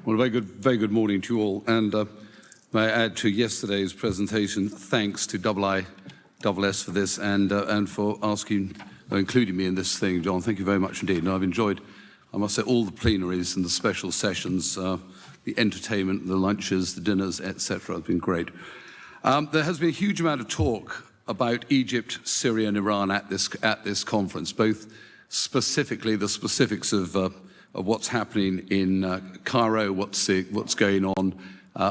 Well, a very good morning to you all. And may I add to yesterday's presentation, thanks to IIS for this and for including me in this thing, John. Thank you very much indeed. And I've enjoyed, I must say, all the plenaries and the special sessions, the entertainment, the lunches, the dinners, etc. It's been great. There has been a huge amount of talk about Egypt, Syria, and Iran at this conference, both specifically the specifics of what's happening in Cairo, what's going on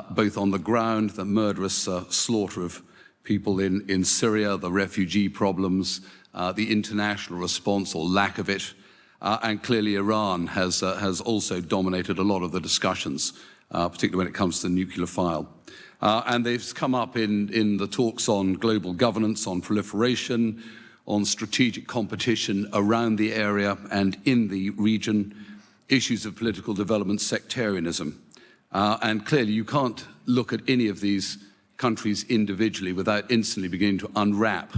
both on the ground, the murderous slaughter of people in Syria, the refugee problems, the international response or lack of it, and clearly Iran has also dominated a lot of the discussions, particularly when it comes to the nuclear file. And they've come up in the talks on global governance, on proliferation, on strategic competition around the area and in the region, issues of political development, sectarianism. And clearly you can't look at any of these countries individually without instantly beginning to unwrap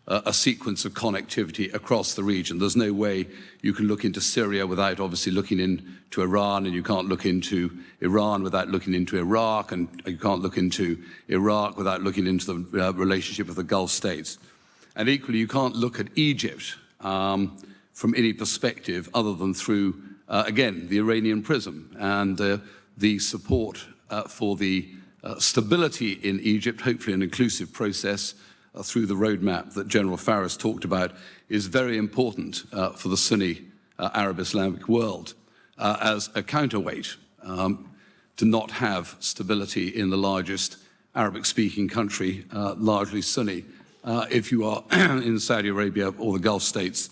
a sequence of connectivity across the region. There's no way you can look into Syria without obviously looking into Iran, and you can't look into Iran without looking into Iraq, and you can't look into Iraq without looking into the relationship with the Gulf states. And equally, you can't look at Egypt from any perspective other than through, again, the Iranian prism and the support for the stability in Egypt, hopefully an inclusive process through the roadmap that General Faris talked about, is very important for the Sunni Arab Islamic world as a counterweight to not have stability in the largest Arabic-speaking country, largely Sunni. If you are in Saudi Arabia or the Gulf states,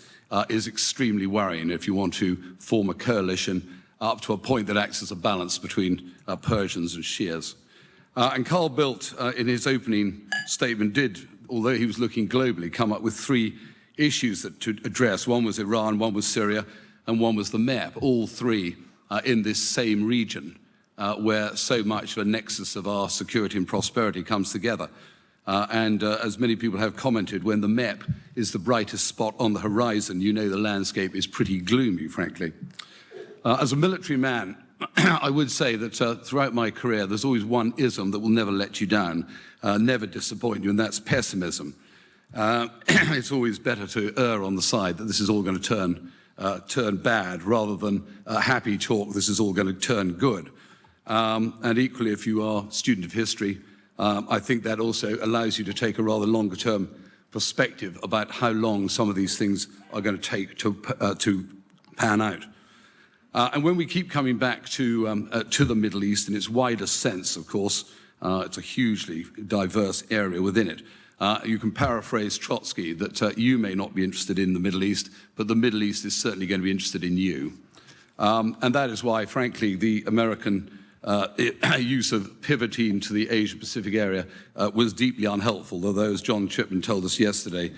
is extremely worrying if you want to form a coalition up to a point that acts as a balance between Persians and Shias. And Carl Bildt, in his opening statement, did, although he was looking globally, come up with three issues to address. One was Iran, one was Syria, and one was the MEP, all three in this same region where so much of a nexus of our security and prosperity comes together. And as many people have commented, when the MEP is the brightest spot on the horizon, you know the landscape is pretty gloomy, frankly. As a military man, I would say that throughout my career, there's always one ism that will never let you down, never disappoint you, and that's pessimism. It's always better to err on the side that this is all going to turn bad, rather than happy talk, this is all going to turn good. And equally, if you are a student of history, I think that also allows you to take a rather longer-term perspective about how long some of these things are going to take to pan out. And when we keep coming back to the Middle East in its widest sense, of course, it's a hugely diverse area within it. You can paraphrase Trotsky that you may not be interested in the Middle East, but the Middle East is certainly going to be interested in you. And that is why, frankly, the American use of pivoting to the Asia-Pacific area was deeply unhelpful, although, as John Chipman told us yesterday,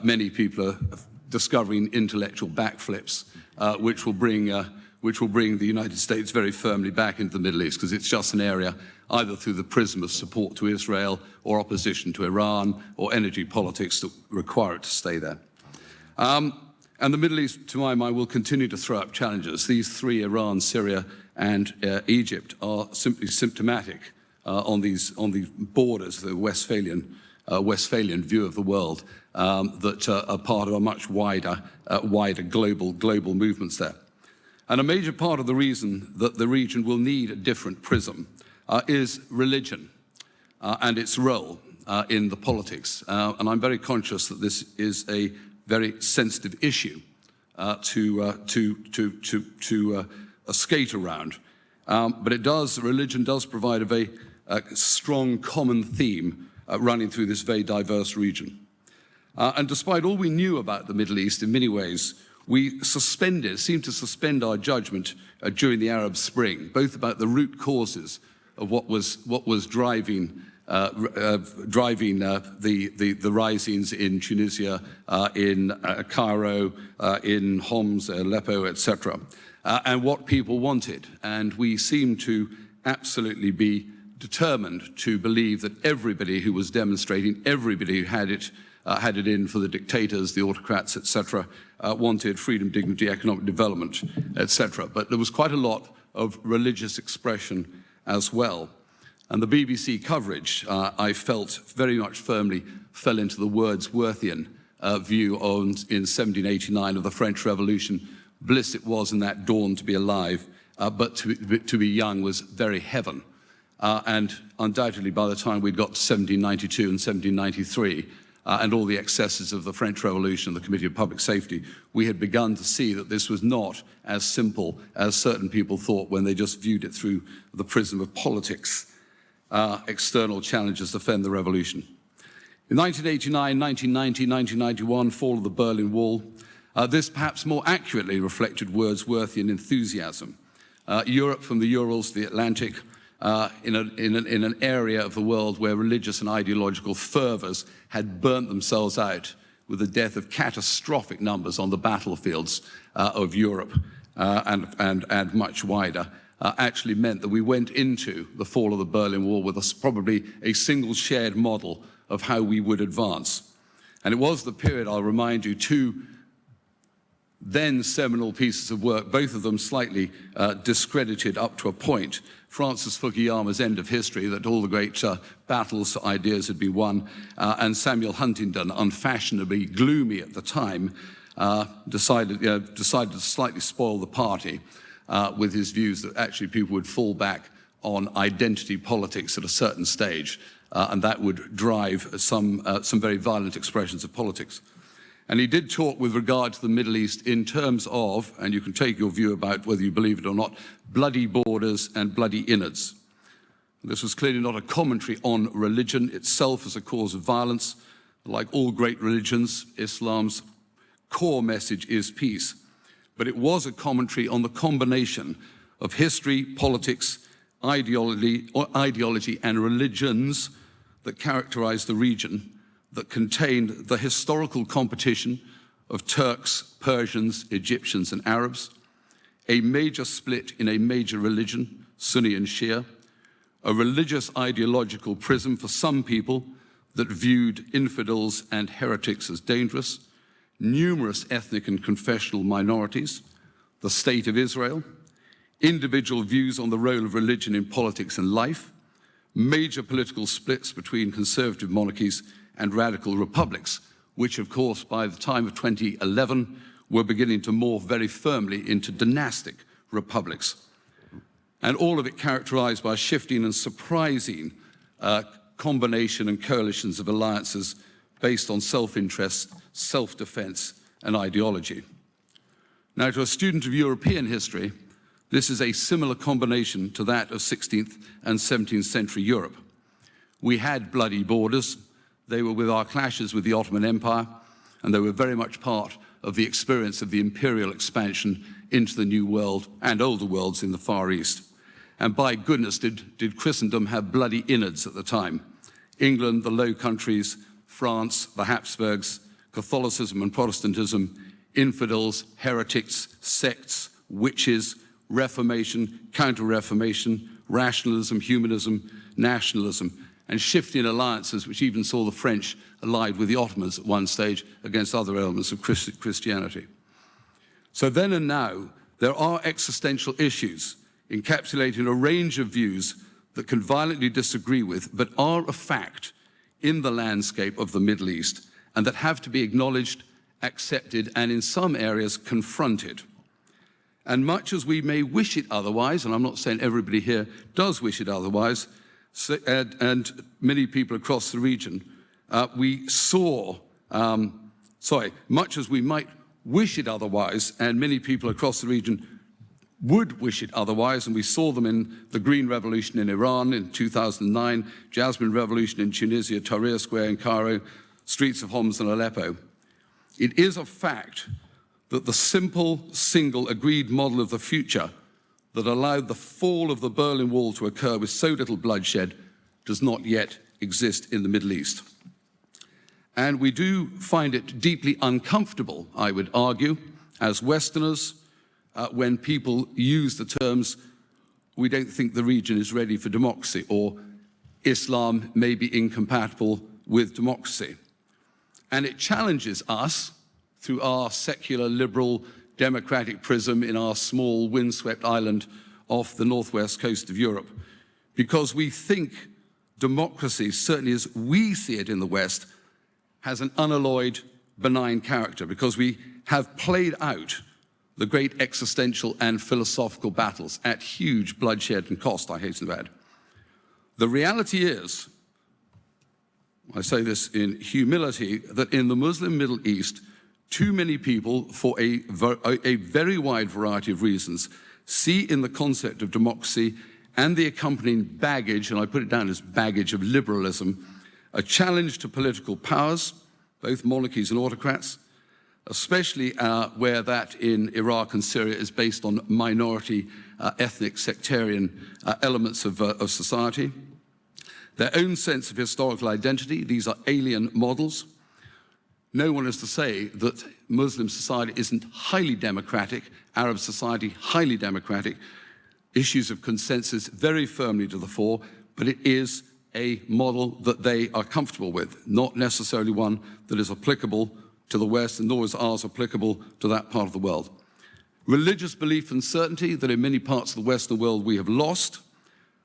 many people are discovering intellectual backflips, which will bring the United States very firmly back into the Middle East, because it's just an area either through the prism of support to Israel or opposition to Iran or energy politics that require it to stay there. And the Middle East, to my mind, will continue to throw up challenges. These three, Iran, Syria, and Egypt, are simply symptomatic on these borders, the Westphalian view of the world, that are part of a much wider global movements there. And a major part of the reason that the region will need a different prism is religion and its role in the politics. And I'm very conscious that this is a very sensitive issue to skate around. But religion does provide a very strong common theme running through this very diverse region. And despite all we knew about the Middle East, in many ways, we seemed to suspend our judgment during the Arab Spring, both about the root causes of what was driving the risings in Tunisia, in Cairo, in Homs, Aleppo, etc., and what people wanted. And we seemed to absolutely be determined to believe that everybody who was demonstrating, everybody who had it in for the dictators, the autocrats, etc., wanted freedom, dignity, economic development, etc. But there was quite a lot of religious expression as well. And the BBC coverage, I felt very much firmly fell into the Wordsworthian view in 1789 of the French Revolution. Bliss it was in that dawn to be alive, but to be young was very heaven. And undoubtedly by the time we'd got to 1792 and 1793, and all the excesses of the French Revolution, the Committee of Public Safety, we had begun to see that this was not as simple as certain people thought when they just viewed it through the prism of politics. External challenges defend the revolution. In 1989, 1990, 1991, fall of the Berlin Wall, this perhaps more accurately reflected Wordsworthian enthusiasm. Europe from the Urals to the Atlantic, in an area of the world where religious and ideological fervors had burnt themselves out with the death of catastrophic numbers on the battlefields of Europe and much wider, actually meant that we went into the fall of the Berlin Wall with probably a single shared model of how we would advance. And it was the period, I'll remind you, two then seminal pieces of work, both of them slightly discredited up to a point. Francis Fukuyama's End of History, that all the great battles for ideas had been won, and Samuel Huntington, unfashionably gloomy at the time, decided to slightly spoil the party with his views that actually people would fall back on identity politics at a certain stage, and that would drive some very violent expressions of politics. And he did talk with regard to the Middle East in terms of, and you can take your view about whether you believe it or not, bloody borders and bloody innards. This was clearly not a commentary on religion itself as a cause of violence. Like all great religions, Islam's core message is peace. But it was a commentary on the combination of history, politics, ideology and religions that characterize the region, that contained the historical competition of Turks, Persians, Egyptians and Arabs, a major split in a major religion, Sunni and Shia, a religious ideological prism for some people that viewed infidels and heretics as dangerous, numerous ethnic and confessional minorities, the State of Israel, individual views on the role of religion in politics and life, major political splits between conservative monarchies and radical republics, which of course by the time of 2011 were beginning to morph very firmly into dynastic republics. And all of it characterized by shifting and surprising combination and coalitions of alliances based on self-interest, self-defense and ideology. Now, to a student of European history, this is a similar combination to that of 16th and 17th century Europe. We had bloody borders. They were with our clashes with the Ottoman Empire, and they were very much part of the experience of the imperial expansion into the New World and older worlds in the Far East. And by goodness, did Christendom have bloody innards at the time. England, the Low Countries, France, the Habsburgs, Catholicism and Protestantism, infidels, heretics, sects, witches, Reformation, Counter-Reformation, rationalism, humanism, nationalism, and shifting alliances which even saw the French allied with the Ottomans at one stage against other elements of Christianity. So then and now, there are existential issues encapsulating a range of views that can violently disagree with, but are a fact in the landscape of the Middle East, and that have to be acknowledged, accepted, and in some areas confronted. And much as we may wish it otherwise, and I'm not saying everybody here does wish it otherwise, and many people across the region, much as we might wish it otherwise, and many people across the region would wish it otherwise, and we saw them in the Green Revolution in Iran in 2009, Jasmine Revolution in Tunisia, Tahrir Square in Cairo, streets of Homs and Aleppo. It is a fact that the simple, single, agreed model of the future that allowed the fall of the Berlin Wall to occur with so little bloodshed does not yet exist in the Middle East. And we do find it deeply uncomfortable, I would argue, as Westerners, when people use the terms, we don't think the region is ready for democracy, or Islam may be incompatible with democracy. And it challenges us, through our secular, liberal, democratic prism in our small, windswept island off the northwest coast of Europe, because we think democracy, certainly as we see it in the West, has an unalloyed, benign character, because we have played out the great existential and philosophical battles at huge bloodshed and cost, I hasten to add. The reality is, I say this in humility, that in the Muslim Middle East, too many people, for a very wide variety of reasons, see in the concept of democracy and the accompanying baggage, and I put it down as baggage of liberalism, a challenge to political powers, both monarchies and autocrats, especially where that in Iraq and Syria is based on minority, ethnic, sectarian elements of society. Their own sense of historical identity, these are alien models. No one is to say that Muslim society isn't highly democratic, Arab society highly democratic, issues of consensus very firmly to the fore, but it is a model that they are comfortable with, not necessarily one that is applicable to the West, and nor is ours applicable to that part of the world. Religious belief and certainty that in many parts of the Western world we have lost.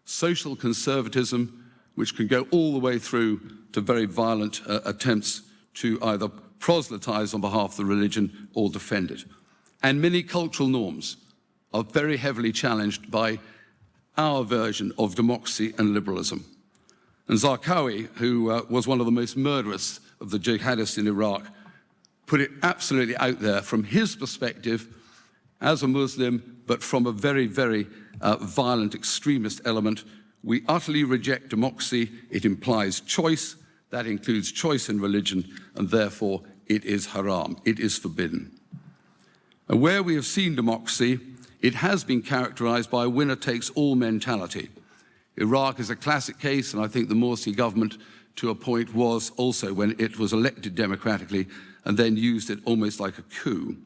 Social conservatism, which can go all the way through to very violent attempts to either proselytize on behalf of the religion or defend it. And many cultural norms are very heavily challenged by our version of democracy and liberalism. And Zarqawi, who was one of the most murderous of the jihadists in Iraq, put it absolutely out there from his perspective as a Muslim, but from a very, very violent extremist element. We utterly reject democracy. It implies choice. That includes choice in religion, and therefore it is haram. It is forbidden. And where we have seen democracy, it has been characterized by a winner-takes-all mentality. Iraq is a classic case, and I think the Morsi government, to a point, was also when it was elected democratically and then used it almost like a coup.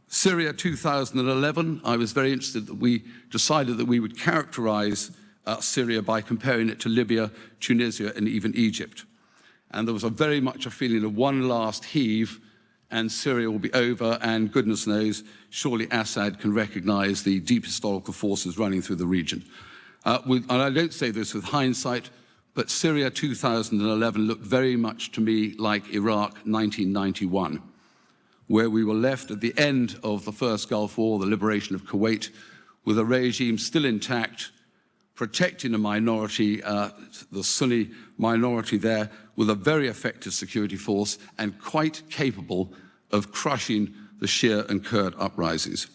Syria 2011, I was very interested that we decided that we would characterize Syria by comparing it to Libya, Tunisia, and even Egypt. And there was very much a feeling of one last heave, and Syria will be over, and goodness knows, surely Assad can recognize the deep historical forces running through the region. And I don't say this with hindsight, but Syria 2011 looked very much to me like Iraq 1991, where we were left at the end of the first Gulf War, the liberation of Kuwait, with a regime still intact, protecting a minority, the Sunni minority there, with a very effective security force and quite capable of crushing the Shia and Kurd uprisings.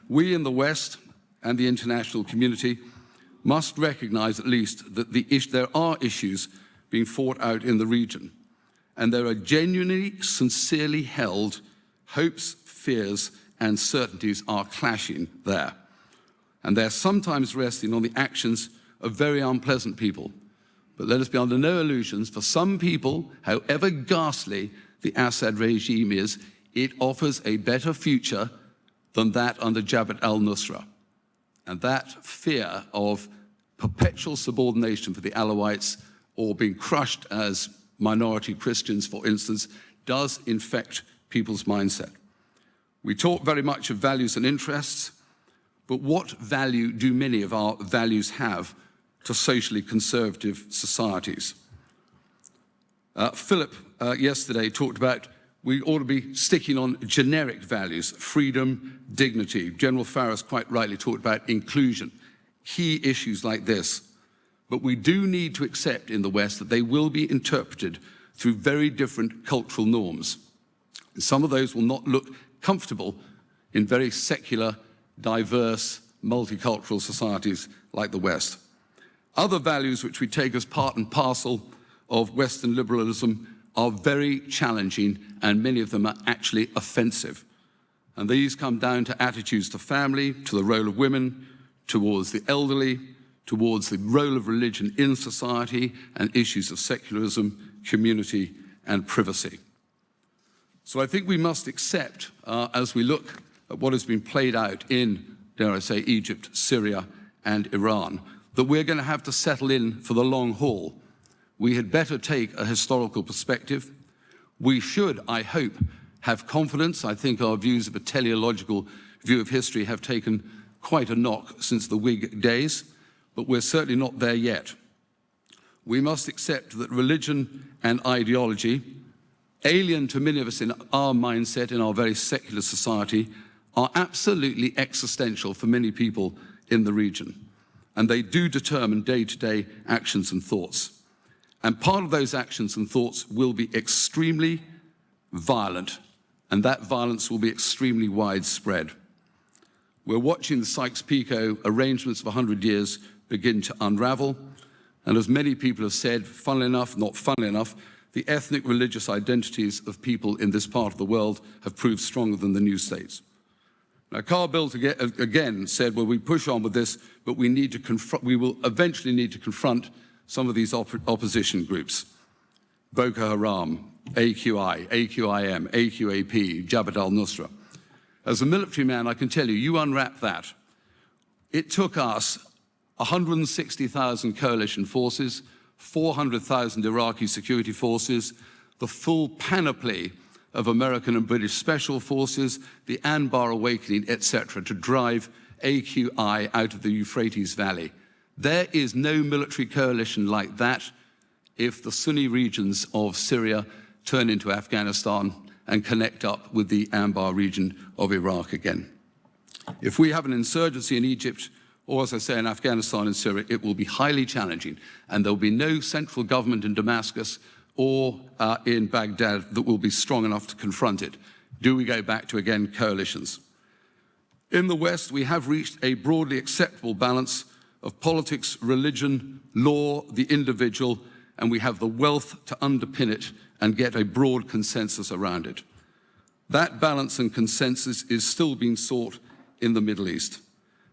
We in the West and the international community must recognize at least that there are issues being fought out in the region, and there are genuinely, sincerely held hopes, fears, and certainties are clashing there. And they're sometimes resting on the actions of very unpleasant people. But let us be under no illusions, for some people, however ghastly the Assad regime is, it offers a better future than that under Jabhat al-Nusra. And that fear of perpetual subordination for the Alawites, or being crushed as minority Christians, for instance, does infect people's mindset. We talk very much of values and interests, but what value do many of our values have to socially conservative societies? Philip yesterday talked about we ought to be sticking on generic values, freedom, dignity. General Farris quite rightly talked about inclusion, key issues like this. But we do need to accept in the West that they will be interpreted through very different cultural norms. And some of those will not look comfortable in very secular, diverse, multicultural societies like the West. Other values which we take as part and parcel of Western liberalism are very challenging, and many of them are actually offensive. And these come down to attitudes to family, to the role of women, towards the elderly, towards the role of religion in society, and issues of secularism, community, and privacy. So I think we must accept, as we look at what has been played out in, dare I say, Egypt, Syria, and Iran, that we're going to have to settle in for the long haul. We had better take a historical perspective. We should, I hope, have confidence. I think our views of a teleological view of history have taken quite a knock since the Whig days, but we're certainly not there yet. We must accept that religion and ideology, alien to many of us in our mindset, in our very secular society, are absolutely existential for many people in the region. And they do determine day-to-day actions and thoughts. And part of those actions and thoughts will be extremely violent, and that violence will be extremely widespread. We're watching the Sykes-Picot arrangements of 100 years begin to unravel, and as many people have said, funnily enough, not funnily enough, the ethnic religious identities of people in this part of the world have proved stronger than the new states. Now, Carl Bildt again said, well, we push on with this, but we will eventually need to confront some of these opposition groups. Boko Haram, AQI, AQIM, AQAP, Jabhat al-Nusra. As a military man, I can tell you, you unwrap that. It took us 160,000 coalition forces, 400,000 Iraqi security forces, the full panoply of American and British special forces, the Anbar awakening, etc., to drive AQI out of the Euphrates Valley. There is no military coalition like that if the Sunni regions of Syria turn into Afghanistan and connect up with the Anbar region of Iraq again. If we have an insurgency in Egypt, or as I say, in Afghanistan and Syria, it will be highly challenging, and there will be no central government in Damascus or in Baghdad that will be strong enough to confront it. Do we go back to, again, coalitions? In the West, we have reached a broadly acceptable balance of politics, religion, law, the individual, and we have the wealth to underpin it and get a broad consensus around it. That balance and consensus is still being sought in the Middle East.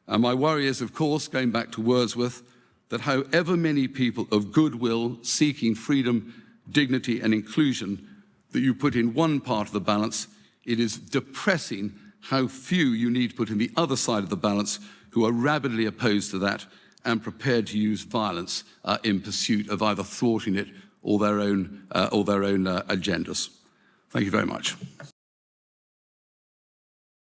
And my worry is, of course, going back to Wordsworth, that however many people of goodwill seeking freedom, dignity and inclusion that you put in one part of the balance, it is depressing how few you need to put in the other side of the balance who are rabidly opposed to that and prepared to use violence in pursuit of either thwarting it or their own agendas. Thank you very much.